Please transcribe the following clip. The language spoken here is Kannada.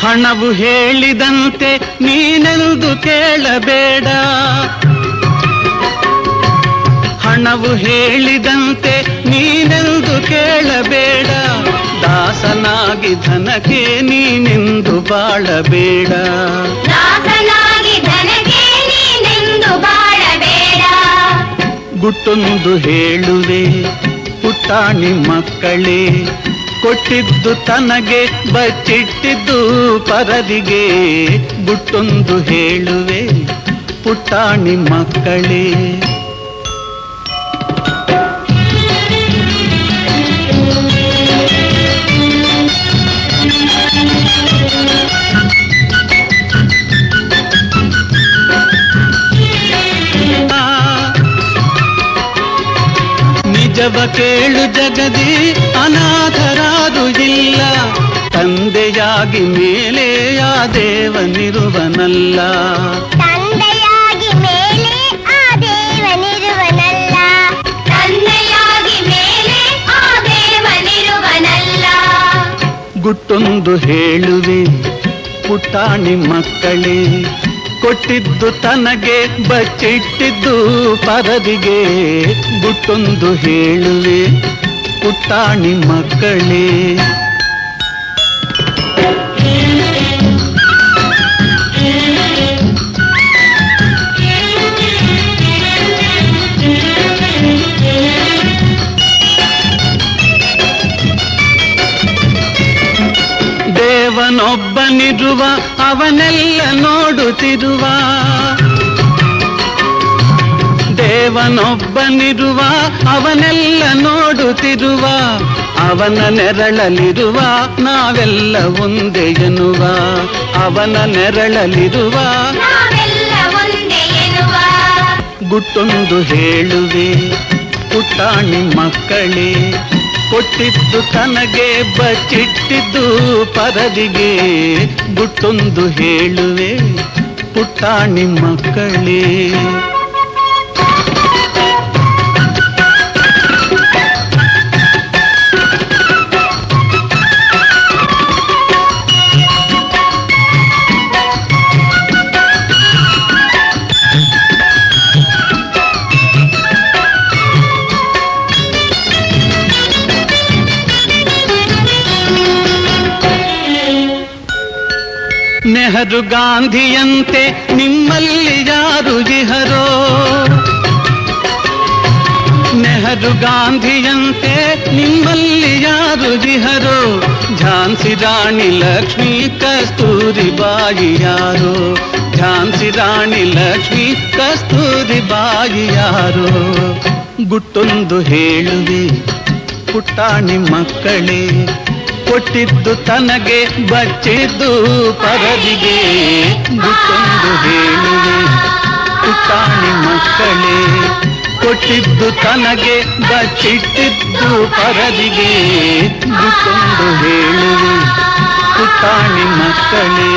ಹಣವು ಹೇಳಿದಂತೆ ನೀನೆಂದು ಕೇಳಬೇಡ, ಹಣವು ಹೇಳಿದಂತೆ ನೀನೆಂದು ಕೇಳಬೇಡ, ದಾಸನಾಗಿ ಧನಕ್ಕೆ ನೀನೆಂದು ಬಾಳಬೇಡ, ದಾಸನಾಗಿ ಧನಕ್ಕೆ ನೀನೆಂದು ಬಾಳಬೇಡ. ಗುಟ್ಟೊಂದು ಹೇಳುವೆ ಪುಟಾಣಿ ಮಕ್ಕಳೇ, ಕೊಟ್ಟಿದ್ದು ತನಗೆ ಬಚ್ಚಿಟ್ಟಿದ್ದು ಪರದಿಗೆ. ಗುಟ್ಟೊಂದು ಹೇಳುವೆ ಪುಟಾಣಿ ಮಕ್ಕಳೇ. ನಿಜವ ಕೇಳು ಜಗದಿ ಅನಾಥರಾರು ಇಲ್ಲ, ತಂದೆಯಾಗಿ ಮೇಲೆ ಆ ದೇವನಿರುವನಲ್ಲ, ತಂದೆಯಾಗಿ ಮೇಲೆ ಆ ದೇವನಿರುವನಲ್ಲ, ತಂದೆಯಾಗಿ ಮೇಲೆ ಆ ದೇವನಿರುವನಲ್ಲ. ಗುಟ್ಟೊಂದು ಹೇಳುವೆ ಪುಟಾಣಿ ಮಕ್ಕಳೇ, ಕೊಟ್ಟಿದ್ದು ತನಗೆ ಬಚ್ಚಿಟ್ಟಿದ್ದು ಪರದಿಗೆ. ಗುಟ್ಟೊಂದು ಹೇಳುವೆ ಪುಟಾಣಿ ಮಕ್ಕಳೇ. ದೇವನೊಬ್ಬನಿರುವ ಅವನೆಲ್ಲ ನೋಡುತ್ತಿರುವ, ದೇವನೊಬ್ಬನಿರುವ ಅವನೆಲ್ಲ ನೋಡುತ್ತಿರುವ, ಅವನ ನೆರಳಲಿರುವ ನಾವೆಲ್ಲ ಒಂದೇ ಎನ್ನುವ, ಅವನ ನೆರಳಲಿರುವ ನಾವೆಲ್ಲ ಒಂದೇ ಎನ್ನುವ. ಗುಟ್ಟೊಂದು ಹೇಳುವೆ ಪುಟಾಣಿ ಮಕ್ಕಳೇ, ಕೊಟ್ಟಿದ್ದು ತನಗೆ ಬಚ್ಚಿಟ್ಟಿದ್ದು ಪರದಿಗೆ. ಗುಟ್ಟೊಂದು ಹೇಳುವೆ ಪುಟಾಣಿ ಮಕ್ಕಳೇ. ನೆಹರು ಗಾಂಧಿಯಂತೆ ನಿಮ್ಮಲ್ಲಿ ಯಾರು ಇಹರೋ, ನೆಹರು ಗಾಂಧಿಯಂತೆ ನಿಮ್ಮಲ್ಲಿ ಯಾರು ಇಹರೋ, ಝಾನ್ಸಿ ರಾಣಿ ಲಕ್ಷ್ಮೀ ಕಸ್ತೂರಿ ಬಾಯಿ ಯಾರೋ, ಝಾನ್ಸಿ ರಾಣಿ ಲಕ್ಷ್ಮೀ ಕಸ್ತೂರಿ ಬಾಯಿ ಯಾರೋ. ಗುಟ್ಟೊಂದು ಹೇಳುವೆ ಪುಟಾಣಿ ಮಕ್ಕಳೇ, ಕೊಟ್ಟಿದ್ದು ತನಗೆ ಬಚ್ಚಿದ್ದು ಪರದಿಗೆ. ಗುಟ್ಟೊಂದು ಹೇಳುವೆ ಪುಟಾಣಿ ಮಕ್ಕಳೇ, ಕೊಟ್ಟಿದ್ದು ತನಗೆ ಬಚ್ಚಿಟ್ಟಿದ್ದು ಪರದಿಗೆ. ಗುಟ್ಟೊಂದು ಹೇಳುವೆ ಪುಟಾಣಿ ಮಕ್ಕಳೇ.